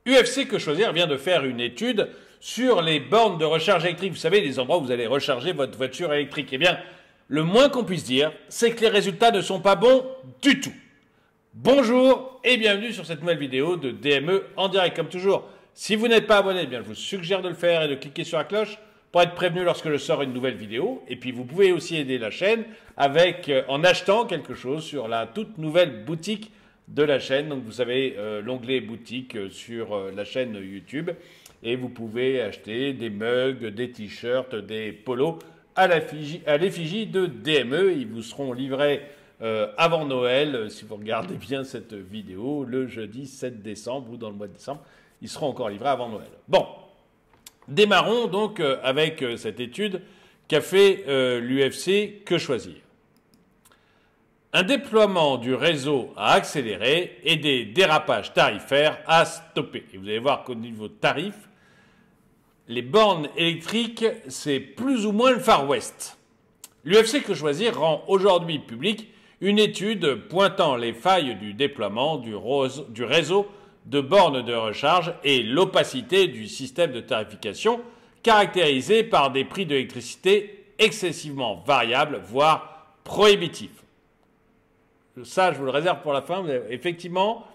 UFC Que Choisir vient de faire une étude sur les bornes de recharge électrique. Vous savez, les endroits où vous allez recharger votre voiture électrique. Eh bien, le moins qu'on puisse dire, c'est que les résultats ne sont pas bons du tout. Bonjour et bienvenue sur cette nouvelle vidéo de DME en direct. Comme toujours, si vous n'êtes pas abonné, eh bien, je vous suggère de le faire et de cliquer sur la cloche pour être prévenu lorsque je sors une nouvelle vidéo. Et puis, vous pouvez aussi aider la chaîne en achetant quelque chose sur la toute nouvelle boutique de la chaîne. Donc, vous avez l'onglet boutique sur la chaîne YouTube. Et vous pouvez acheter des mugs, des t-shirts, des polos à l'effigie de DME. Ils vous seront livrés avant Noël, si vous regardez bien cette vidéo, le jeudi 7 décembre ou dans le mois de décembre. Ils seront encore livrés avant Noël. Bon, démarrons donc avec cette étude qu'a fait l'UFC Que Choisir. Un déploiement du réseau à accélérer et des dérapages tarifaires à stopper. Et vous allez voir qu'au niveau tarif, les bornes électriques, c'est plus ou moins le Far West. L'UFC Que Choisir rend aujourd'hui public une étude pointant les failles du déploiement du réseau de bornes de recharge et l'opacité du système de tarification caractérisé par des prix d'électricité excessivement variables, voire prohibitifs. Ça, je vous le réserve pour la fin. Effectivement,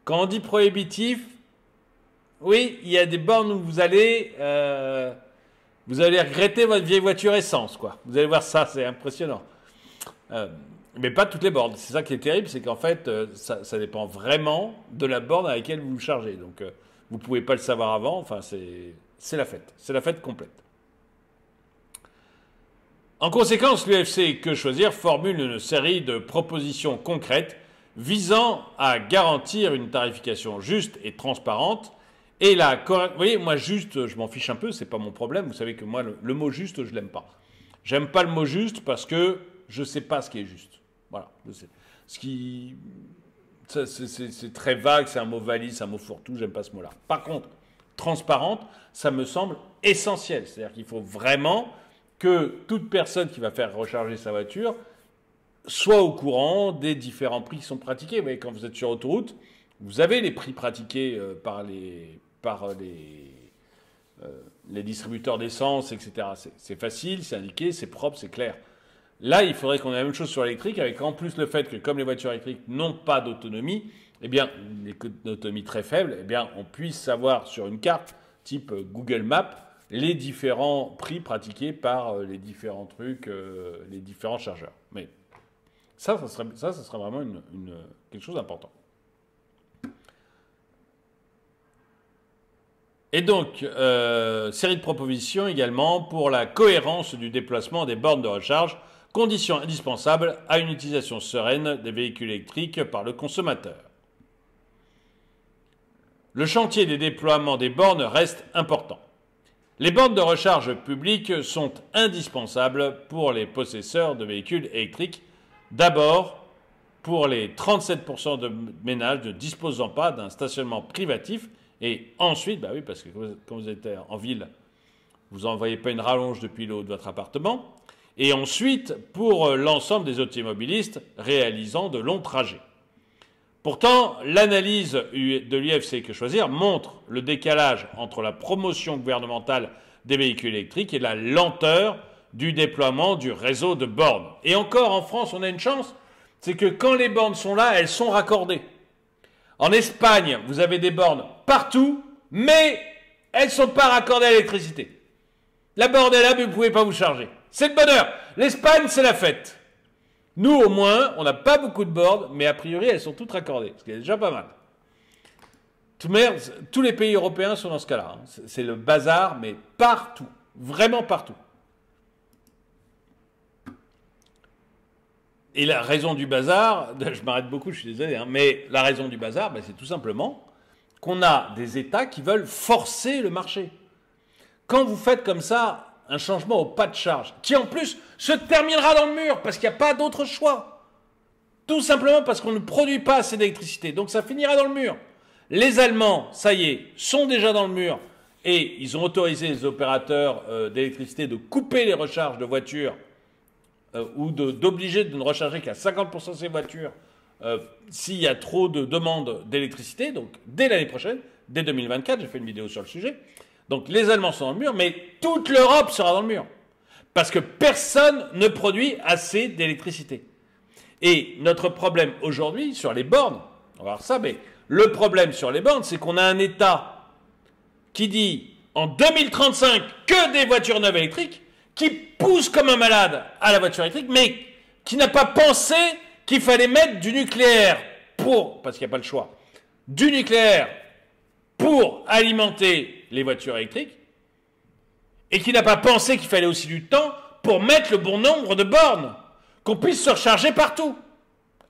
quand on dit prohibitif, oui, il y a des bornes où vous allez regretter votre vieille voiture essence, quoi. Vous allez voir ça, c'est impressionnant. Mais pas toutes les bornes. C'est ça qui est terrible, c'est qu'en fait, ça dépend vraiment de la borne à laquelle vous vous chargez. Donc, vous ne pouvez pas le savoir avant. Enfin, c'est la fête. C'est la fête complète. En conséquence, l'UFC Que Choisir formule une série de propositions concrètes visant à garantir une tarification juste et transparente. Et là, vous voyez, moi, juste, je m'en fiche un peu, c'est pas mon problème. Vous savez que moi, le mot juste, je l'aime pas. J'aime pas le mot juste parce que je sais pas ce qui est juste. Voilà, je sais. C'est très vague, c'est un mot valise, c'est un mot fourre-tout, j'aime pas ce mot-là. Par contre, transparente, ça me semble essentiel. C'est-à-dire qu'il faut vraiment que toute personne qui va faire recharger sa voiture soit au courant des différents prix qui sont pratiqués. Vous voyez, quand vous êtes sur autoroute, vous avez les prix pratiqués par les distributeurs d'essence, etc. C'est facile, c'est indiqué, c'est propre, c'est clair. Là, il faudrait qu'on ait la même chose sur l'électrique, avec en plus le fait que comme les voitures électriques n'ont pas d'autonomie, eh bien, une autonomie très faible, eh bien, on puisse savoir sur une carte type Google Maps les différents prix pratiqués par les différents trucs, les différents chargeurs. Mais ça serait vraiment quelque chose d'important. Et donc, série de propositions également pour la cohérence du déplacement des bornes de recharge, condition indispensable à une utilisation sereine des véhicules électriques par le consommateur. Le chantier des déploiements des bornes reste important. Les bornes de recharge publiques sont indispensables pour les possesseurs de véhicules électriques. D'abord, pour les 37% de ménages ne disposant pas d'un stationnement privatif. Et ensuite, bah oui, parce que quand vous êtes en ville, vous n'envoyez pas une rallonge depuis le haut de votre appartement. Et ensuite, pour l'ensemble des automobilistes réalisant de longs trajets. Pourtant, l'analyse de l'UFC Que Choisir montre le décalage entre la promotion gouvernementale des véhicules électriques et la lenteur du déploiement du réseau de bornes. Et encore, en France, on a une chance, c'est que quand les bornes sont là, elles sont raccordées. En Espagne, vous avez des bornes partout, mais elles ne sont pas raccordées à l'électricité. La borne est là, mais vous ne pouvez pas vous charger. C'est le bonheur. L'Espagne, c'est la fête. Nous, au moins, on n'a pas beaucoup de bornes, mais a priori, elles sont toutes raccordées, ce qui est déjà pas mal. Tous les pays européens sont dans ce cas-là. C'est le bazar, mais partout. Vraiment partout. Et la raison du bazar, je m'arrête beaucoup, je suis désolé, mais la raison du bazar, c'est tout simplement qu'on a des États qui veulent forcer le marché. Quand vous faites comme ça un changement au pas de charge, qui en plus se terminera dans le mur, parce qu'il n'y a pas d'autre choix. Tout simplement parce qu'on ne produit pas assez d'électricité, donc ça finira dans le mur. Les Allemands, ça y est, sont déjà dans le mur, et ils ont autorisé les opérateurs d'électricité de couper les recharges de voitures ou d'obliger de ne recharger qu'à 50% de ces voitures s'il y a trop de demandes d'électricité. Donc, dès l'année prochaine, dès 2024. J'ai fait une vidéo sur le sujet. Donc les Allemands sont dans le mur, mais toute l'Europe sera dans le mur. Parce que personne ne produit assez d'électricité. Et notre problème aujourd'hui sur les bornes, on va voir ça, mais le problème sur les bornes, c'est qu'on a un État qui dit en 2035 que des voitures neuves électriques, qui pousse comme un malade à la voiture électrique, mais qui n'a pas pensé qu'il fallait mettre du nucléaire pour, parce qu'il n'y a pas le choix, du nucléaire pour alimenter les voitures électriques, et qui n'a pas pensé qu'il fallait aussi du temps pour mettre le bon nombre de bornes, qu'on puisse se recharger partout.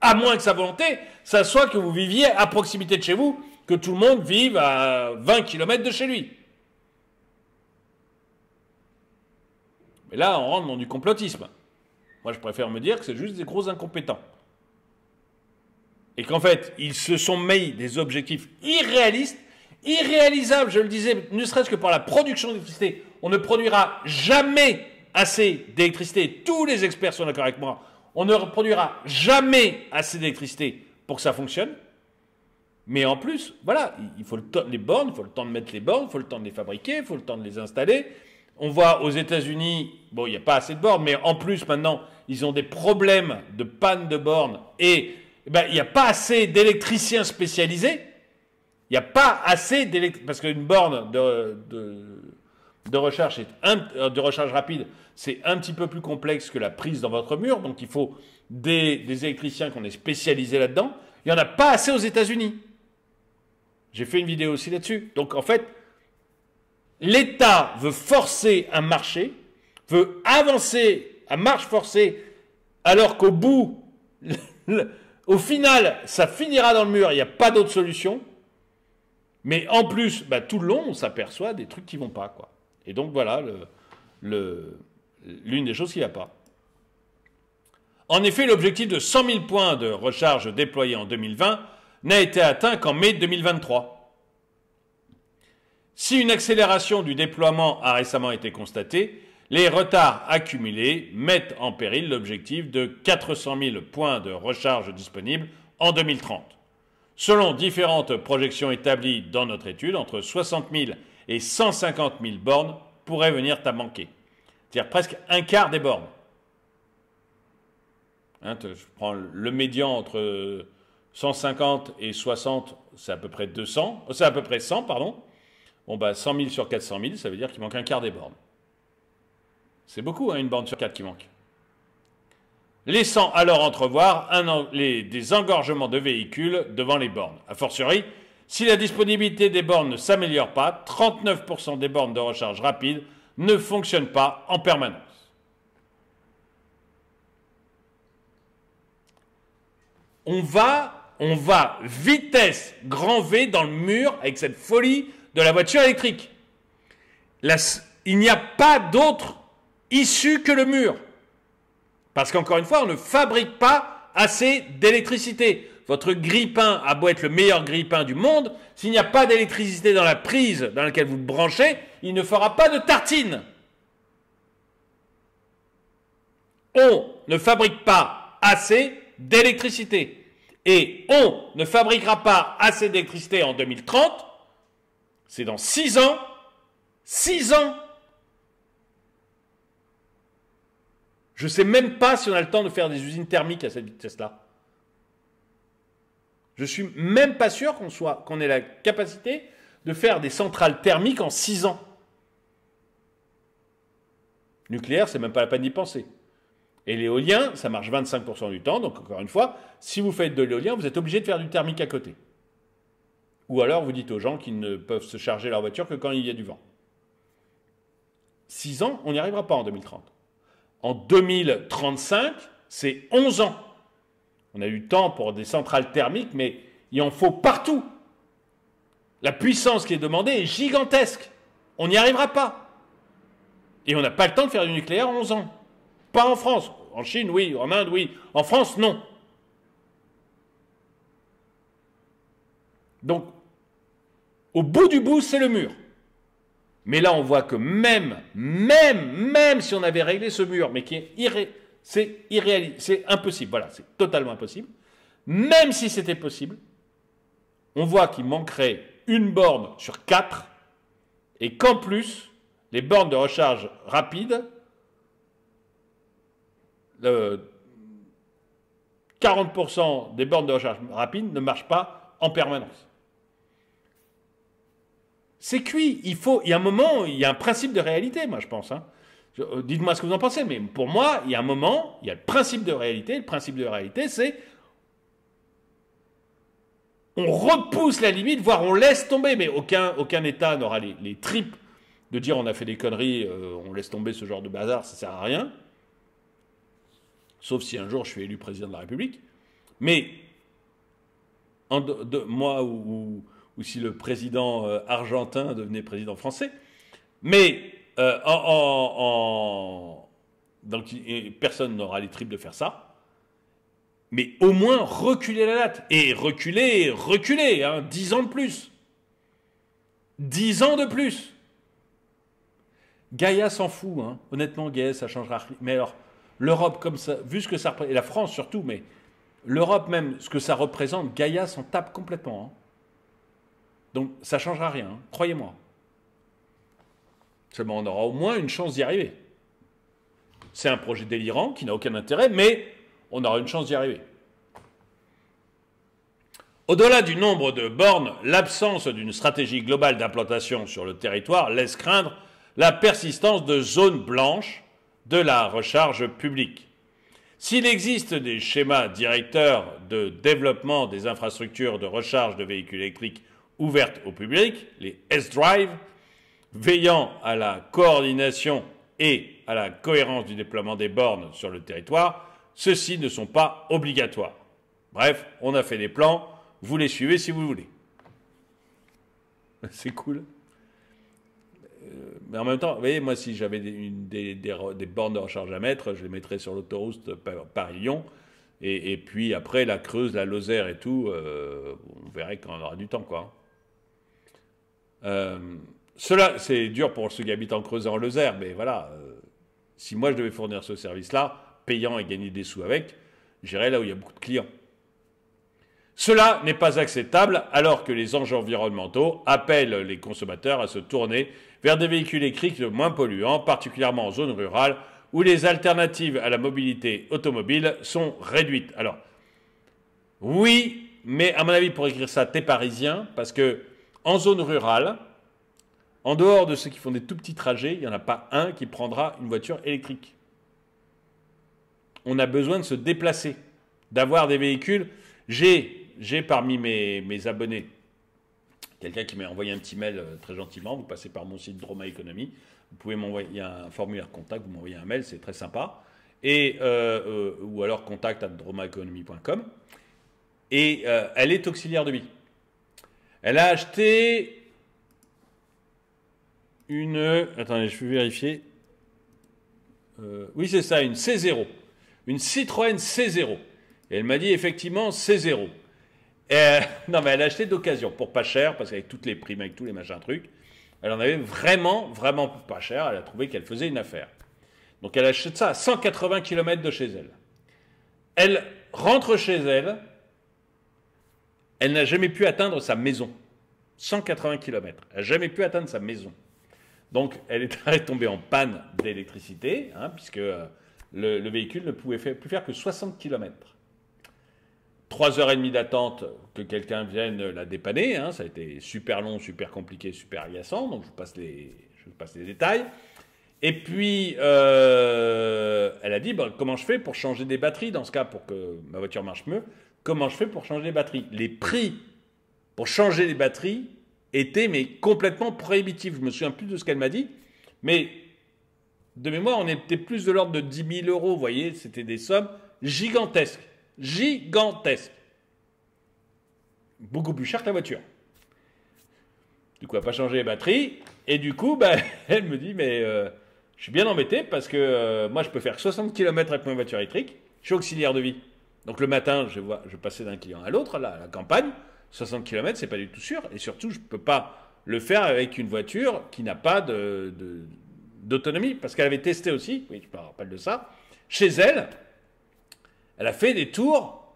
À moins que sa volonté, ça soit que vous viviez à proximité de chez vous, que tout le monde vive à 20 km de chez lui. Mais là, on rentre dans du complotisme. Moi, je préfère me dire que c'est juste des gros incompétents. Et qu'en fait, ils se sont mis des objectifs irréalistes, irréalisables, je le disais, ne serait-ce que par la production d'électricité. On ne produira jamais assez d'électricité. Tous les experts sont d'accord avec moi. On ne produira jamais assez d'électricité pour que ça fonctionne. Mais en plus, voilà, il faut les bornes, il faut le temps de mettre les bornes, il faut le temps de les fabriquer, il faut le temps de les installer. On voit aux États-Unis, bon, il n'y a pas assez de bornes, mais en plus, maintenant, ils ont des problèmes de panne de bornes et il n'y a pas assez d'électriciens spécialisés. Il n'y a pas assez d'électriciens, parce qu'une borne de recharge rapide, c'est un petit peu plus complexe que la prise dans votre mur, donc il faut des électriciens qu'on est spécialisés là-dedans. Il n'y en a pas assez aux États-Unis. J'ai fait une vidéo aussi là-dessus. Donc en fait, l'État veut forcer un marché, veut avancer à marche forcée, alors qu'au bout, au final, ça finira dans le mur, il n'y a pas d'autre solution. Mais en plus, tout le long, on s'aperçoit des trucs qui ne vont pas, quoi. Et donc voilà l'une des choses qui ne va pas. En effet, l'objectif de 100 000 points de recharge déployés en 2020 n'a été atteint qu'en mai 2023. Si une accélération du déploiement a récemment été constatée, les retards accumulés mettent en péril l'objectif de 400 000 points de recharge disponibles en 2030. Selon différentes projections établies dans notre étude, entre 60 000 et 150 000 bornes pourraient venir à manquer. C'est-à-dire presque un quart des bornes. Je prends le médian entre 150 et 60, c'est à peu près 200, c'est à peu près 100, pardon. Bon, 100 000 sur 400 000, ça veut dire qu'il manque un quart des bornes. C'est beaucoup, une borne sur 4 qui manque. Laissant alors entrevoir des engorgements de véhicules devant les bornes. A fortiori, si la disponibilité des bornes ne s'améliore pas, 39% des bornes de recharge rapide ne fonctionnent pas en permanence. On va vitesse grand V dans le mur avec cette folie de la voiture électrique. Il n'y a pas d'autre issue que le mur. Parce qu'encore une fois, on ne fabrique pas assez d'électricité. Votre grille-pain a beau être le meilleur grille-pain du monde, s'il n'y a pas d'électricité dans la prise dans laquelle vous le branchez, il ne fera pas de tartine. On ne fabrique pas assez d'électricité. Et on ne fabriquera pas assez d'électricité en 2030. C'est dans 6 ans. 6 ans. Je ne sais même pas si on a le temps de faire des usines thermiques à cette vitesse-là. Je ne suis même pas sûr qu'on ait la capacité de faire des centrales thermiques en 6 ans. Nucléaire, c'est même pas la peine d'y penser. Et l'éolien, ça marche 25% du temps. Donc, encore une fois, si vous faites de l'éolien, vous êtes obligé de faire du thermique à côté. Ou alors, vous dites aux gens qu'ils ne peuvent se charger leur voiture que quand il y a du vent. 6 ans, on n'y arrivera pas en 2030. En 2035, c'est 11 ans. On a eu le temps pour des centrales thermiques, mais il en faut partout. La puissance qui est demandée est gigantesque. On n'y arrivera pas. Et on n'a pas le temps de faire du nucléaire en 11 ans. Pas en France. En Chine, oui. En Inde, oui. En France, non. Donc, au bout du bout, c'est le mur. Mais là, on voit que même si on avait réglé ce mur, mais qui est c'est irréaliste, c'est impossible. Voilà, c'est totalement impossible. Même si c'était possible, on voit qu'il manquerait une borne sur 4 et qu'en plus, les bornes de recharge rapide, 40% des bornes de recharge rapide ne marchent pas en permanence. C'est cuit. Il y a un moment, il y a un principe de réalité, moi je pense. Hein. Dites-moi ce que vous en pensez, mais pour moi, il y a un moment, il y a le principe de réalité. Le principe de réalité, c'est on repousse la limite, voire on laisse tomber, mais aucun État n'aura les tripes de dire on a fait des conneries, on laisse tomber ce genre de bazar, ça sert à rien. Sauf si un jour je suis élu président de la République. Mais moi ou si le président argentin devenait président français. Mais donc personne n'aura les tripes de faire ça. Mais au moins reculer la date. Et reculer, hein, 10 ans de plus. 10 ans de plus. Gaïa s'en fout, hein. Honnêtement, Gaïa, ça changera. Mais alors, l'Europe comme ça, vu ce que ça représente, et la France surtout, mais l'Europe même, ce que ça représente, Gaïa s'en tape complètement. Hein. Donc ça ne changera rien, hein, croyez-moi. Seulement on aura au moins une chance d'y arriver. C'est un projet délirant qui n'a aucun intérêt, mais on aura une chance d'y arriver. Au-delà du nombre de bornes, l'absence d'une stratégie globale d'implantation sur le territoire laisse craindre la persistance de zones blanches de la recharge publique. S'il existe des schémas directeurs de développement des infrastructures de recharge de véhicules électriques ouvertes au public, les S-Drive, veillant à la coordination et à la cohérence du déploiement des bornes sur le territoire, ceux-ci ne sont pas obligatoires. Bref, on a fait des plans, vous les suivez si vous voulez. C'est cool. Mais en même temps, vous voyez, moi, si j'avais des bornes de recharge à mettre, je les mettrais sur l'autoroute Paris-Lyon. Et puis après, la Creuse, la Lozère et tout, on verrait quand on aura du temps, quoi. Cela, c'est dur pour ceux qui habitent en Creuse et en Lozère, mais voilà, si moi je devais fournir ce service-là, payant et gagner des sous avec, j'irais là où il y a beaucoup de clients. Cela n'est pas acceptable alors que les enjeux environnementaux appellent les consommateurs à se tourner vers des véhicules électriques moins polluants, particulièrement en zone rurale, où les alternatives à la mobilité automobile sont réduites. Alors, oui, mais à mon avis, pour écrire ça, t'es parisien, parce que en zone rurale, en dehors de ceux qui font des tout petits trajets, il n'y en a pas un qui prendra une voiture électrique. On a besoin de se déplacer, d'avoir des véhicules. J'ai parmi mes abonnés quelqu'un qui m'a envoyé un petit mail très gentiment. Vous passez par mon site Droma Economy. Vous pouvez m'envoyer, il y a un formulaire contact, vous m'envoyez un mail, c'est très sympa. Et, ou alors contact@dromaeconomy.com. Et elle est auxiliaire de vie. Elle a acheté une... Attendez, je vais vérifier. Oui, c'est ça, une C0. Une Citroën C0. Et elle m'a dit effectivement C0. Non, mais elle a acheté d'occasion, pour pas cher, parce qu'avec toutes les primes, avec tous les machins trucs, elle en avait vraiment, vraiment pas cher. Elle a trouvé qu'elle faisait une affaire. Donc elle achète ça à 180 km de chez elle. Elle rentre chez elle, elle n'a jamais pu atteindre sa maison. 180 km. Elle n'a jamais pu atteindre sa maison. Donc elle est tombée en panne d'électricité, hein, puisque le véhicule ne pouvait plus faire que 60 km. 3h30 d'attente que quelqu'un vienne la dépanner, hein, ça a été super long, super compliqué, super agaçant, donc je vous passe les détails. Et puis, elle a dit, bah, comment je fais pour changer des batteries, dans ce cas, pour que ma voiture marche mieux, comment je fais pour changer les batteries? Les prix pour changer les batteries étaient mais complètement prohibitifs. Je me souviens plus de ce qu'elle m'a dit, mais de mémoire, on était plus de l'ordre de 10 000 euros, vous voyez, c'était des sommes gigantesques. Gigantesque. Beaucoup plus cher que la voiture. Du coup, elle n'a pas changé les batteries. Et du coup, bah, elle me dit, mais je suis bien embêté parce que moi, je peux faire 60 km avec ma voiture électrique. Je suis auxiliaire de vie. Donc le matin, je passais d'un client à l'autre, là, à la campagne. 60 km, c'est pas du tout sûr. Et surtout, je ne peux pas le faire avec une voiture qui n'a pas d'autonomie. Parce qu'elle avait testé aussi, oui, je me rappelle de ça, chez elle. Elle a fait des tours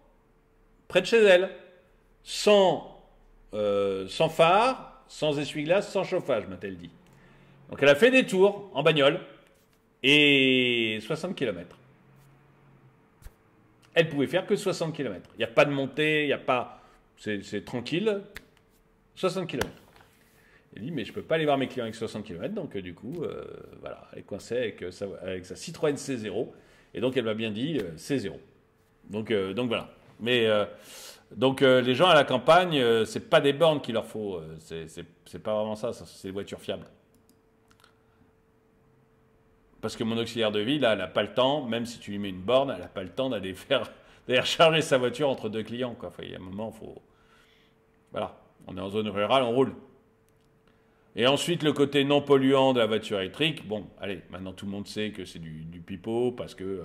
près de chez elle, sans sans phare, sans essuie-glace, sans chauffage, m'a-t-elle dit. Donc elle a fait des tours en bagnole et 60 km. Elle pouvait faire que 60 km. Il n'y a pas de montée, il n'y a pas... C'est tranquille, 60 km. Elle dit, mais je ne peux pas aller voir mes clients avec 60 km, donc du coup, voilà, elle est coincée avec sa Citroën C0, et donc elle m'a bien dit C0. Donc voilà. Mais donc les gens à la campagne, c'est pas des bornes qu'il leur faut, c'est pas vraiment ça, c'est des voitures fiables. Parce que mon auxiliaire de vie, là, elle n'a pas le temps, même si tu lui mets une borne, elle n'a pas le temps d'aller recharger sa voiture entre deux clients, quoi. Enfin, il y a un moment, il faut... Voilà, on est en zone rurale, on roule. Et ensuite, le côté non polluant de la voiture électrique, bon, allez, maintenant tout le monde sait que c'est du pipeau, parce que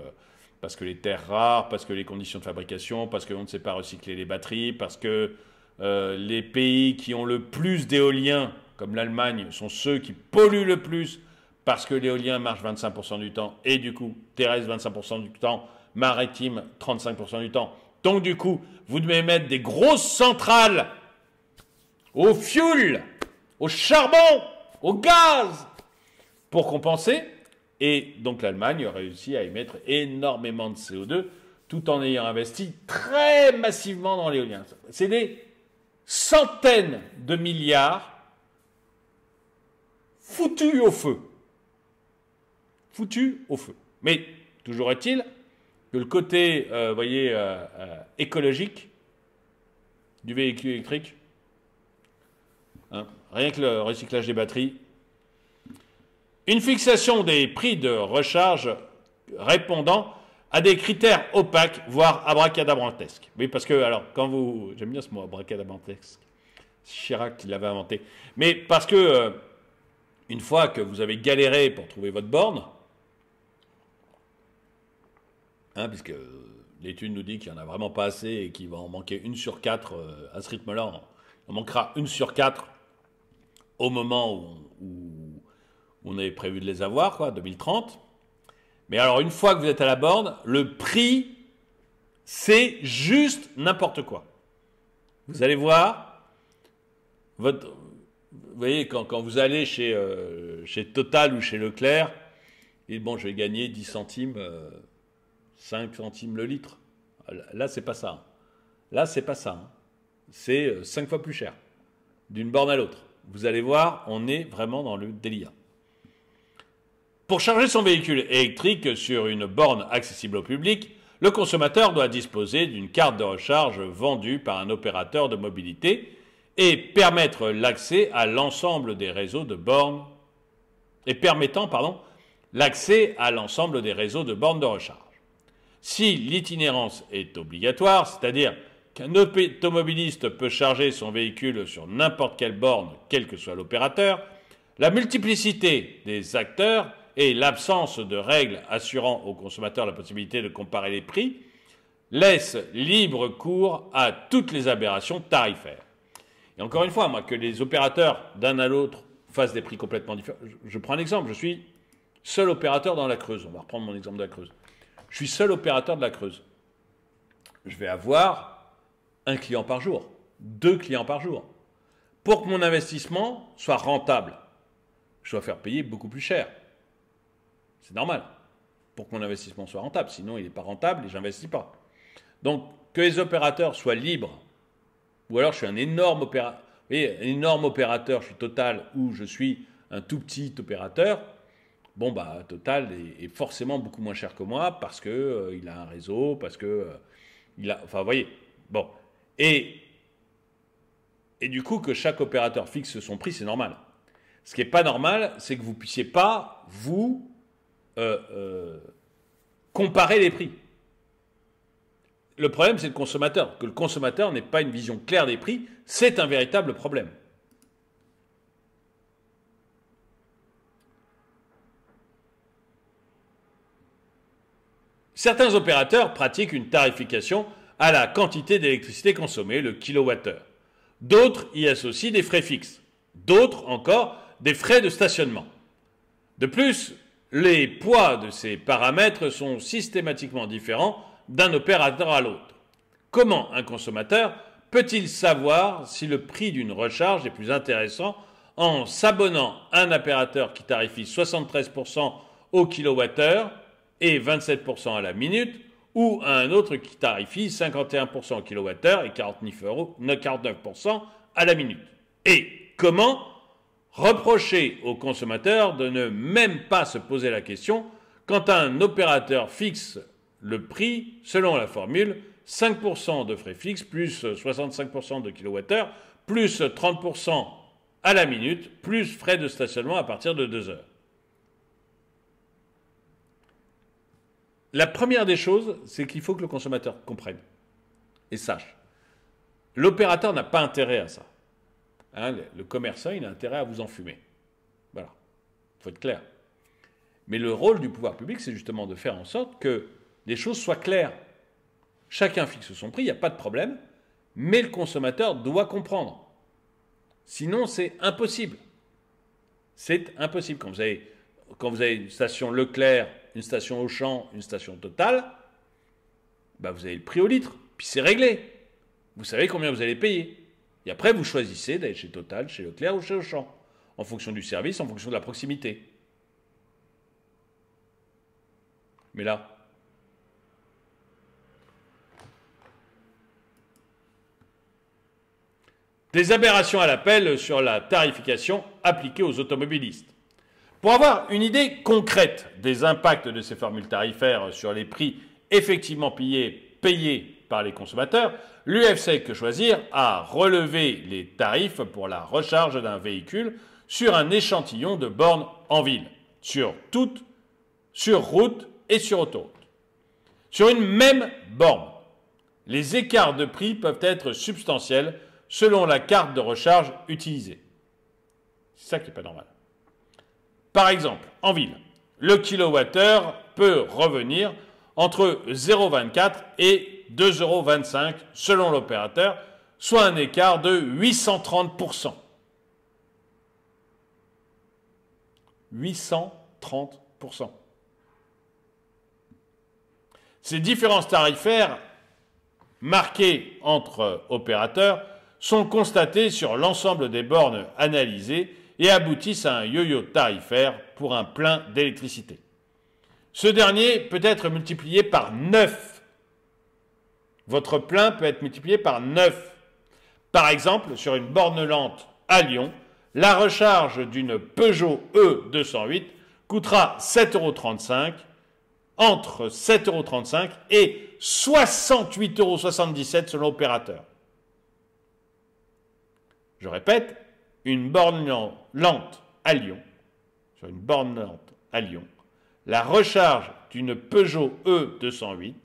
les terres rares, parce que les conditions de fabrication, parce qu'on ne sait pas recycler les batteries, parce que les pays qui ont le plus d'éoliens, comme l'Allemagne, sont ceux qui polluent le plus, parce que l'éolien marche 25% du temps, et du coup, terrestre 25% du temps, maritime 35% du temps. Donc du coup, vous devez mettre des grosses centrales au fioul, au charbon, au gaz, pour compenser. Et donc l'Allemagne a réussi à émettre énormément de CO2, tout en ayant investi très massivement dans l'éolien. C'est des centaines de milliards foutus au feu. Foutu au feu. Mais toujours est-il que le côté, voyez, écologique du véhicule électrique, hein, rien que le recyclage des batteries, une fixation des prix de recharge répondant à des critères opaques, voire abracadabrantesques. Oui, parce que, alors, quand vous... J'aime bien ce mot, abracadabrantesque. C'est Chirac qui l'avait inventé. Mais parce que, une fois que vous avez galéré pour trouver votre borne, hein, puisque l'étude nous dit qu'il n'y en a vraiment pas assez et qu'il va en manquer 1 sur 4 à ce rythme-là. On manquera 1 sur 4 au moment où on avait prévu de les avoir, quoi, 2030. Mais alors, une fois que vous êtes à la borne, le prix, c'est juste n'importe quoi. Vous allez voir, vous voyez, quand vous allez chez Total ou chez Leclerc, et bon, je vais gagner 10 centimes... 5 centimes le litre. Là, c'est pas ça. Là, c'est pas ça. C'est 5 fois plus cher. D'une borne à l'autre. Vous allez voir, on est vraiment dans le délire. Pour charger son véhicule électrique sur une borne accessible au public, le consommateur doit disposer d'une carte de recharge vendue par un opérateur de mobilité et permettre l'accès à l'ensemble des réseaux de bornes l'accès à l'ensemble des réseaux de bornes de recharge. Si l'itinérance est obligatoire, c'est-à-dire qu'un automobiliste peut charger son véhicule sur n'importe quelle borne, quel que soit l'opérateur, la multiplicité des acteurs et l'absence de règles assurant aux consommateurs la possibilité de comparer les prix laissent libre cours à toutes les aberrations tarifaires. Et encore une fois, moi, que les opérateurs d'un à l'autre fassent des prix complètement différents. Je prends un exemple, je suis seul opérateur dans la Creuse. On va reprendre mon exemple de la Creuse. Je suis seul opérateur de la Creuse. Je vais avoir 1 client par jour, 2 clients par jour. Pour que mon investissement soit rentable, je dois faire payer beaucoup plus cher. C'est normal. Pour que mon investissement soit rentable. Sinon, il n'est pas rentable et je n'investis pas. Donc, que les opérateurs soient libres, ou alors je suis un énorme opérateur. Vous voyez, un énorme opérateur, je suis Total, ou je suis un tout petit opérateur. Bon, bah, Total est forcément beaucoup moins cher que moi parce que il a un réseau, parce que il a... Enfin, vous voyez. Bon. Et du coup, que chaque opérateur fixe son prix, c'est normal. Ce qui n'est pas normal, c'est que vous ne puissiez pas, vous, comparer les prix. Le problème, c'est le consommateur. Que le consommateur n'ait pas une vision claire des prix, c'est un véritable problème. Certains opérateurs pratiquent une tarification à la quantité d'électricité consommée, le kilowattheure. D'autres y associent des frais fixes. D'autres encore des frais de stationnement. De plus, les poids de ces paramètres sont systématiquement différents d'un opérateur à l'autre. Comment un consommateur peut-il savoir si le prix d'une recharge est plus intéressant en s'abonnant à un opérateur qui tarifie 73% au kilowattheure et 27% à la minute, ou à un autre qui tarifie 51% au kilowattheure et 49% à la minute? Et comment reprocher aux consommateurs de ne même pas se poser la question quand un opérateur fixe le prix selon la formule 5% de frais fixes plus 65% de kilowattheure plus 30% à la minute plus frais de stationnement à partir de 2 heures? La première des choses, c'est qu'il faut que le consommateur comprenne et sache. L'opérateur n'a pas intérêt à ça. Hein, le commerçant, il a intérêt à vous enfumer. Voilà. Il faut être clair. Mais le rôle du pouvoir public, c'est justement de faire en sorte que les choses soient claires. Chacun fixe son prix, il n'y a pas de problème, mais le consommateur doit comprendre. Sinon, c'est impossible. C'est impossible. Quand vous avez une station Leclerc, une station Auchan, une station Total, bah vous avez le prix au litre, puis c'est réglé. Vous savez combien vous allez payer. Et après, vous choisissez d'aller chez Total, chez Leclerc ou chez Auchan, en fonction du service, en fonction de la proximité. Mais là, des aberrations à l'appel sur la tarification appliquée aux automobilistes. Pour avoir une idée concrète des impacts de ces formules tarifaires sur les prix effectivement payés par les consommateurs, l'UFC Que Choisir a relevé les tarifs pour la recharge d'un véhicule sur un échantillon de bornes en ville, sur route et sur autoroute. Sur une même borne, les écarts de prix peuvent être substantiels selon la carte de recharge utilisée. C'est ça qui n'est pas normal. Par exemple, en ville, le kilowattheure peut revenir entre 0,24 et 2,25 € selon l'opérateur, soit un écart de 830%. 830%. Ces différences tarifaires marquées entre opérateurs sont constatées sur l'ensemble des bornes analysées et aboutissent à un yo-yo tarifaire pour un plein d'électricité. Ce dernier peut être multiplié par 9. Votre plein peut être multiplié par 9. Par exemple, sur une borne lente à Lyon, la recharge d'une Peugeot E208 coûtera 7,35 €, entre 7,35 € et 68,77 € selon l'opérateur. Je répète, une borne lente à Lyon, sur une borne lente à Lyon, la recharge d'une Peugeot E208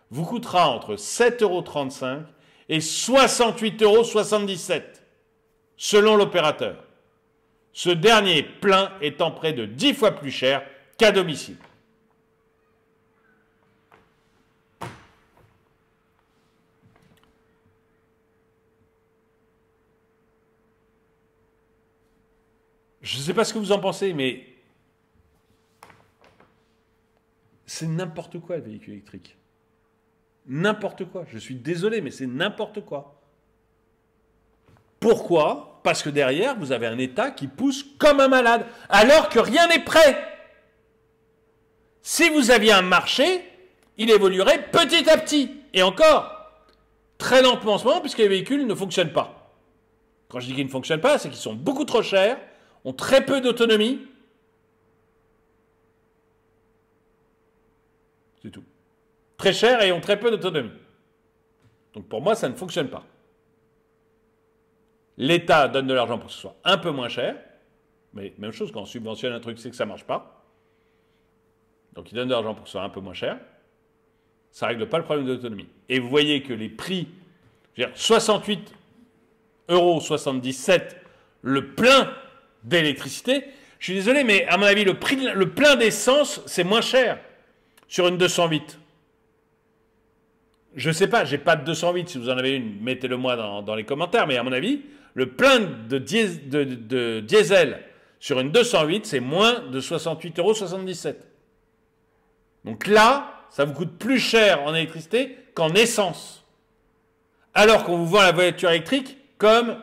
vous coûtera entre 7,35 € et 68,77 € selon l'opérateur. Ce dernier plein étant près de 10 fois plus cher qu'à domicile. Je ne sais pas ce que vous en pensez, mais c'est n'importe quoi le véhicule électrique. N'importe quoi. Je suis désolé, mais c'est n'importe quoi. Pourquoi? Parce que derrière, vous avez un État qui pousse comme un malade, alors que rien n'est prêt. Si vous aviez un marché, il évoluerait petit à petit. Et encore, très lentement en ce moment, puisque les véhicules ne fonctionnent pas. Quand je dis qu'ils ne fonctionnent pas, c'est qu'ils sont beaucoup trop chers, ont très peu d'autonomie. C'est tout. Très chers et ont très peu d'autonomie. Donc pour moi, ça ne fonctionne pas. L'État donne de l'argent pour que ce soit un peu moins cher, mais même chose, quand on subventionne un truc, c'est que ça ne marche pas. Donc il donne de l'argent pour que ce soit un peu moins cher. Ça ne règle pas le problème de l'autonomie. Et vous voyez que les prix, 68,77 € le plein d'électricité, je suis désolé, mais à mon avis, le plein d'essence, c'est moins cher sur une 208. Je ne sais pas, j'ai pas de 208, si vous en avez une, mettez-le moi dans les commentaires, mais à mon avis, le plein de diesel sur une 208, c'est moins de 68,77 €. Donc là, ça vous coûte plus cher en électricité qu'en essence. Alors qu'on vous vend la voiture électrique comme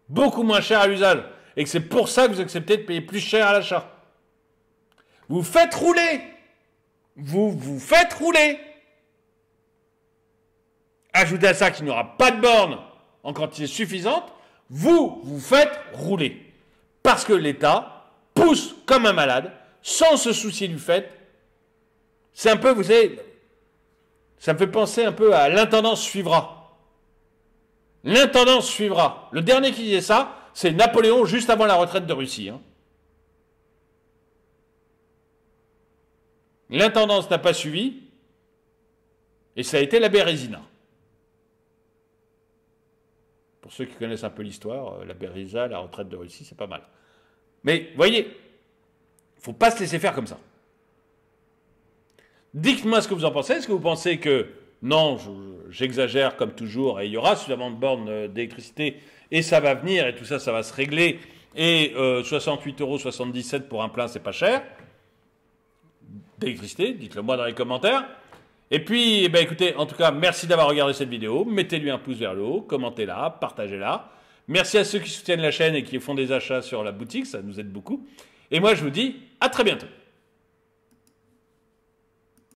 beaucoup moins cher à l'usage. Et que c'est pour ça que vous acceptez de payer plus cher à l'achat. Vous faites rouler. Vous faites rouler. Ajoutez à ça qu'il n'y aura pas de borne en quantité suffisante. Vous faites rouler. Parce que l'État pousse comme un malade, sans se soucier du fait. C'est un peu, vous savez, ça me fait penser un peu à l'intendance suivra. L'intendance suivra. Le dernier qui disait ça, c'est Napoléon juste avant la retraite de Russie. L'intendance n'a pas suivi, et ça a été la Bérésina. Pour ceux qui connaissent un peu l'histoire, la Bérésina, la retraite de Russie, c'est pas mal. Mais, voyez, il ne faut pas se laisser faire comme ça. Dites-moi ce que vous en pensez. Est-ce que vous pensez que, non, j'exagère comme toujours, et il y aura suffisamment de bornes d'électricité, et ça va venir, et tout ça, ça va se régler, et 68,77 € pour un plein, c'est pas cher, d'électricité, dites-le moi dans les commentaires. Et puis, écoutez, en tout cas, merci d'avoir regardé cette vidéo, mettez-lui un pouce vers le haut, commentez-la, partagez-la. Merci à ceux qui soutiennent la chaîne et qui font des achats sur la boutique, ça nous aide beaucoup. Et moi, je vous dis à très bientôt.